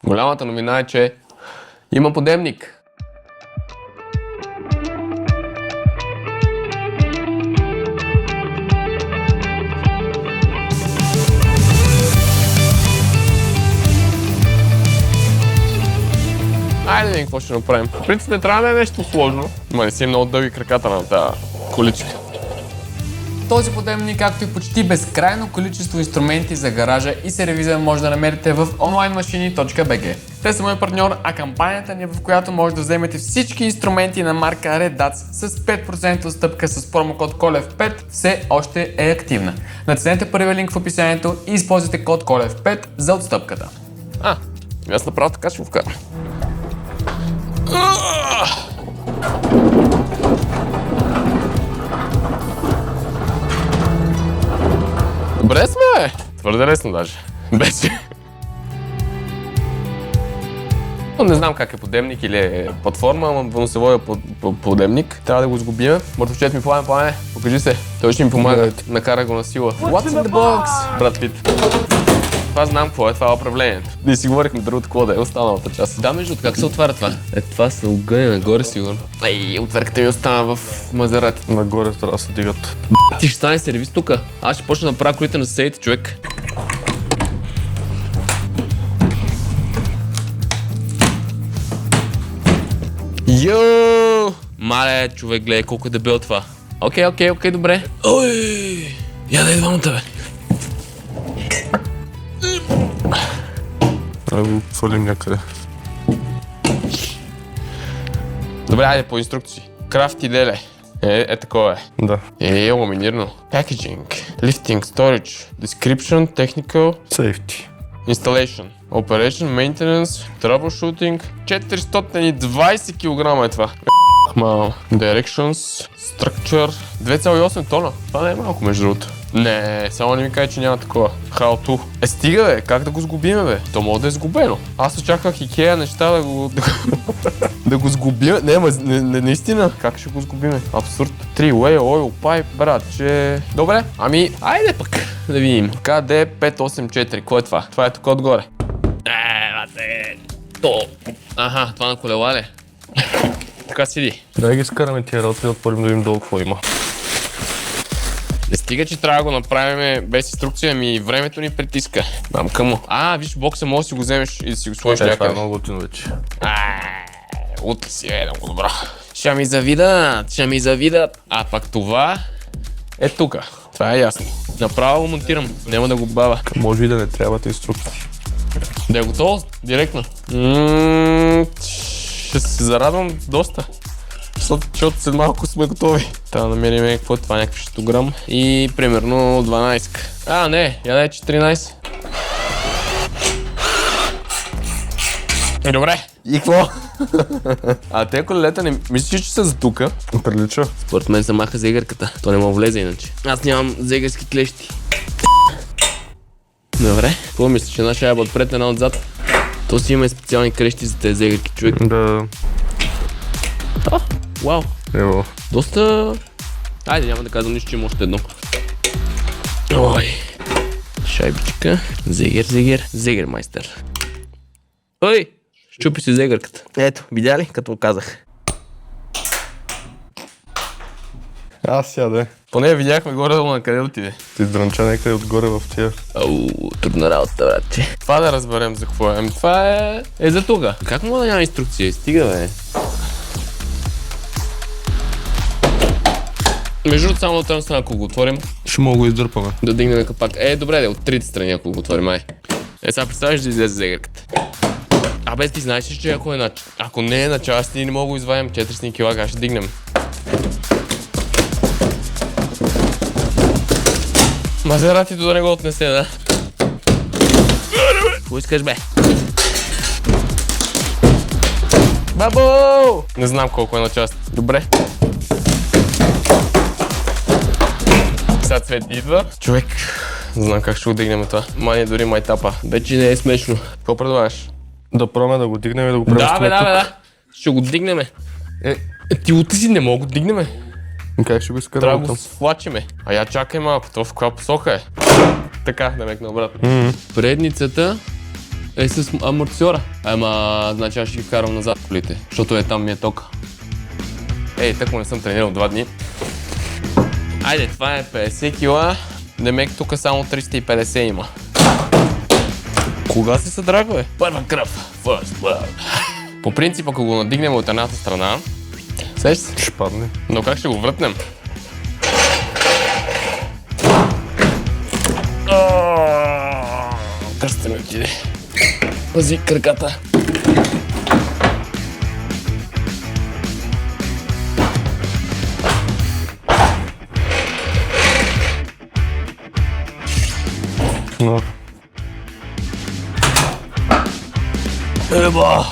Голямата новина е, че има подемник. Айде да видим какво ще направим. В принцип не трябва да е нещо сложно. Ма не си е много дълги краката на тази количка. Този подемник, както и почти безкрайно количество инструменти за гаража и сервиза може да намерите в onlinemachini.bg. Те са мой партньор, а кампанията ни, в която може да вземете всички инструменти на марка Red Dats с 5% отстъпка с промокод KOLEV5 все още е активна. Натиснете първия линк в описанието и използвайте код KOLEV5 за отстъпката. Аз направо така ще го вкарам. Добре сме, бе! Твърде лесно даже. Беше. Не знам как е подемник или е платформа, ама въносевоя подемник. Трябва да го сгубим. Мъртвчет ми Пламен, покажи се. Той ще ми помага. Накара го на сила. What's in the box? Брат Пит. Това знам какво е, това е управлението. Ние си говорихме другото какво да е останалата част. Да, между как се отваря това? Това се огъня нагоре сигурно. Отвърката ми остана в Мазерати. Нагоре трябва да се дигат. Ти ще стане сервис тука. Аз ще почна да правя колите на съседите, човек. Йооо! Мале, човек, гледай колко е дебел това. Окей, добре. Ой! Я да идвам от тебе. Да го фалим някъде. Добре, айде по инструкции. Крафти деле. Такова е. Да. Ламинирано. Packaging. Lifting, storage. Description, technical. Safety. Installation. Operation, maintenance, troubleshooting. 420 кг е това. Мамо. Directions, structure. 2,8 тона. Това не е малко между другото. Не, само не ми кажа, че няма такова. How to. Стига бе, как да го сгубиме бе? То може да е сгубено. Аз очаквах Ikea неща да го сгубиме. Не, наистина. Как ще го сгубиме? Абсурд. 3-way oil pipe, брат, че... Добре, айде пък да видим. KD 584, какво е това? Това е тук отгоре. Аха, това на колела ли? Така седи. Дай ги скараме тия работи да отворим да видим долу какво има. Не стига, че трябва да го направим без инструкция, ами времето ни притиска. Мамка му. Виж, бокса може да си го вземеш и да си го сложиш някъде. Това е много готино вече. Утре си е много добро. Ще ми завидат. А пак това е тука. Това е ясно. Направо го монтирам, няма да го бавя. Може и да не трябват инструкции. Да е готово, директно. Ще се зарадвам доста. Защото след малко сме готови. Трябва да намерим какво е това, някакъв щитограм. И примерно 12. Не, я дай 14. Добре. И какво? Те колелета не мислиш, че са за тука? Прилича. Според мен се маха зегърката. То не мога влезе иначе. Аз нямам зегърски клещи. Добре. Какво мислиш? Една шайба отпред, една отзад. То си има и специални клещи за тези зегърки, човек. Да. Вау. Ево. Доста... Айде, няма да казвам нищо, че има още едно. Ой. Шайбичка. Зегер майстер. Ой! Щупи си зегърката. Ето, видя ли, като го казах? Аз сяде. Поне видяхме горе-долу на къде отиде. Ти дрънча някъде отгоре в тия. Трудна работа, братче. Това да разберем за какво е. Това е за тука. Как мога да няма инструкция? Стига, бе. Между другото, само от тази страна, ако го отворим, ще мога го издърпаме. Да дигнем капак. Добре, от трите страни, ако го отворим, сега представиш да излезе зегърката. Ти знаеш ли, че ако не е на части, не мога да го извадим 400 кг, как ще дигнем? Мазератито да не го отнесе, да? Какво искаш, бе? Бабо! Не знам колко е на част. Добре. Сега Цвет идва. Човек, не знам как ще го дигнем това. Мани дори майтапа. Вече не е смешно. Какво предлагаш? Да пробваме да го дигнем и да го преместим тук. Да. Ще го дигнеме. Ти утре си не мога да го дигнеме. Как ще го изкараме? Трябва да го свлачиме. Я чакай малко, това в каква посока е? Така, да мекна обратно. Предницата Е, с амортисьора. Ама, значи аз ще ги вкарам назад колите, защото там ми е тока. Ей, тако не съм тренирал 2 дни. Айде, това е 50 кила. Демек тук само 350 има. Кога се съдрага, бе? Първа кръв. First blood. По принцип, ако го надигнем от едната страна, сеща се? Ще падне. Но как ще го въртнем? Кръстът ми отиде. Пази краката. Но. Еба!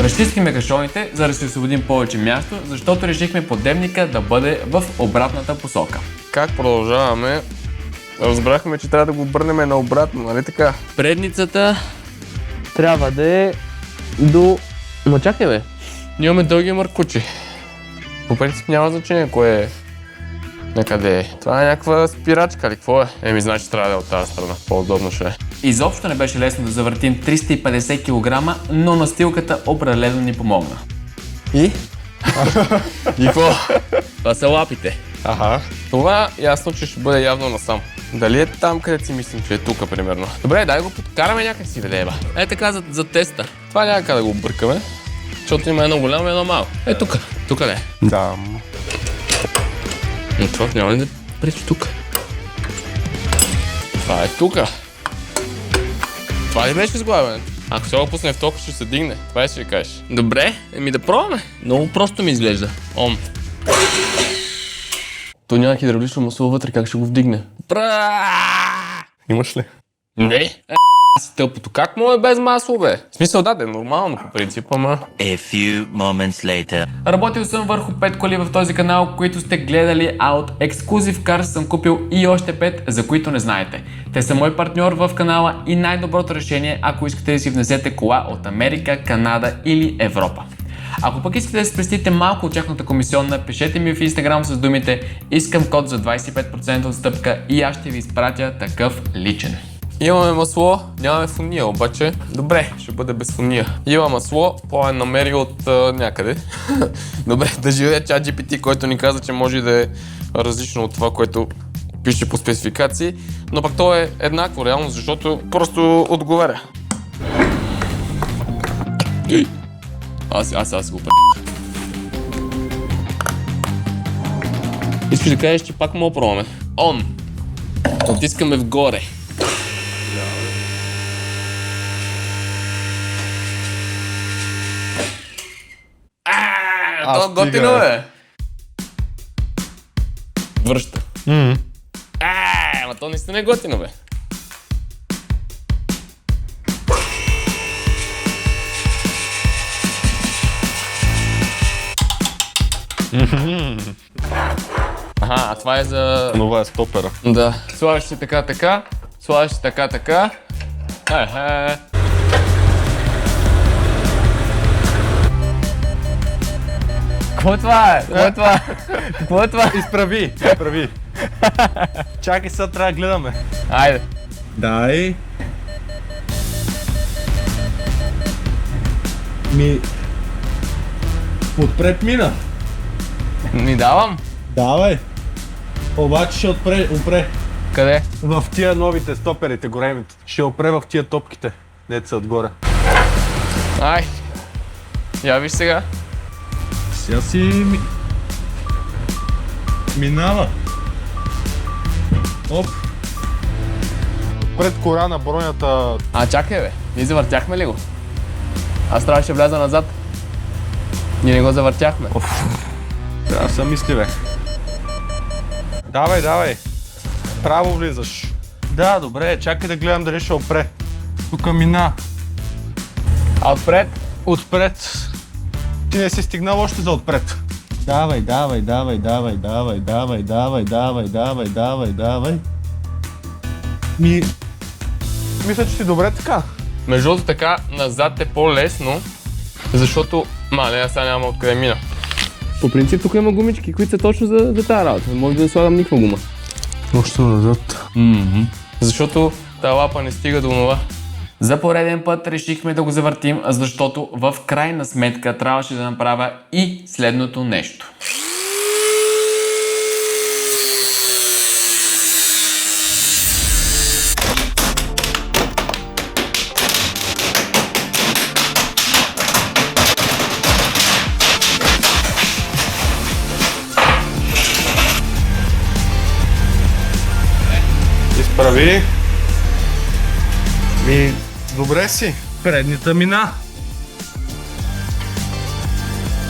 Разчистихме кашоните, за да си освободим повече място, защото решихме подемника да бъде в обратната посока. Как продължаваме? Разбрахме, че трябва да го обърнем наобратно, нали така? Предницата трябва да е до... Ма чакай, бе. Ние имаме дълги маркучи. По принцип няма значение кое е. Накъде е. Това е някаква спирачка или какво е? Еми, значи трябва да е от тази страна. По-удобно ще е. Изобщо не беше лесно да завъртим 350 кг, но настилката определено ни помогна. И? И какво? Това са лапите. Аха. Това ясно, че ще бъде явно насам. Дали е там, където си мислим, че е тук, примерно. Добре, дай го подкараме някак си, бе. Е така за теста. Това няма как да го объркаме, защото има едно голямо и едно малко. Е тук. Тук ли е? Да. Но това няма ли да пречи тук? Това е тук. Това ли беше сглавянето? Ако се го пусне в тока, ще се дигне. Това ли ще кажеш? Добре, еми да пробваме. Много просто ми изглежда. Ом. То няма хидравлично масло вътре, как ще го вдигне? Имаш ли? Не. Си тъпото. Как му е без масло, бе? В смисъл, да, е нормално по принцип, ама... A few moments later. Работил съм върху 5 коли в този канал, които сте гледали, а от Exclusive Cars съм купил и още 5, за които не знаете. Те са мой партньор в канала и най-доброто решение, ако искате да си внесете кола от Америка, Канада или Европа. Ако пък искате да спестите малко от тяхната комисионна, пишете ми в Instagram с думите "Искам код за 25% отстъпка" и аз ще ви изпратя такъв личен. Имаме масло, нямаме фуния, обаче добре, ще бъде без фуния. Има масло, по е намери от някъде. Добре, да живее ChatGPT, който ни каза, че може да е различно от това, което пише по спецификации, но пък то е еднакво реално, защото просто отговаря. Аз го Искаш да кажеш, че пак мога пробваме. Он! Отискаме вгоре. То готино е. Връща. Ама то наистина е готино, бе. Аха, а това е за... Това е стопера. Да. Слагаш си така, слагаш си така. Какво е това? Какво е това? Изправи. Чакай, сега трябва да гледаме. Айде. Дай. Отпред мина. Ни давам? Давай. Обаче ще опре. Къде? В тия новите стоперите, големите. Ще опре в тия топките. Дето са отгоре. Ай. Я виж сега. Сега си минава. Оп. Пред кора на бронята. Чакай, бе. Ние завъртяхме ли го? Аз трябваше да вляза назад. Ние не го завъртяхме. Трябва да се мисли, бе. Давай. Право влизаш. Да, добре, чакай да гледам дали ще опре. Тук мина. А отпред? Отпред. Ти не си стигнал още за отпред. Давай. Мисля, че си добре така. Между другото така, назад е по-лесно, защото... аз сега няма откъде мина. По принцип тук има гумички, които са точно за тази работа. Не може да слагам никаква гума. Още назад. защото тази лапа не стига до това. За пореден път решихме да го завъртим, защото в крайна сметка трябваше да направя и следното нещо. Изправи. Добре си. Предната мина.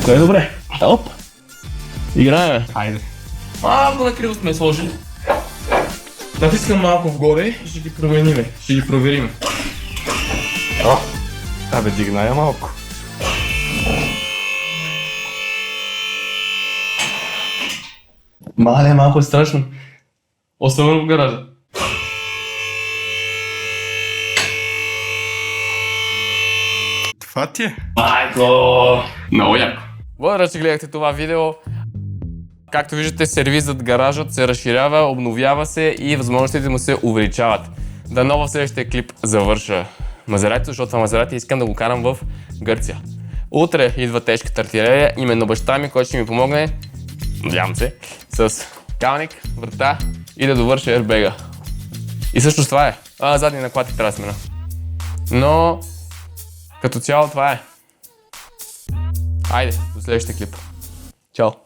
Кое е добре? Оп! Играем. Хайде. Малко на криво сме сложили. Натискам малко вгоре и ще ги променим. Ще ги проверим. О, абе, дигна я малко. Мале, малко е страшно. Особено в гаража. Това ти е. Майко! Много яко. Благодаря, че гледахте това видео. Както виждате, сервизът, гаражът се разширява, обновява се и възможностите му се увеличават. Дано в следващия клип завърша Мазерати, защото това Мазерати искам да го карам в Гърция. Утре идва тежката артилерия, именно баща ми, който ще ми помогне, надявам се, с калник, врата и да довърша airbag-а. И също това е. Задни накладки трябва да смена. Но като цяло това е. Айде, до следващия клип. Чао!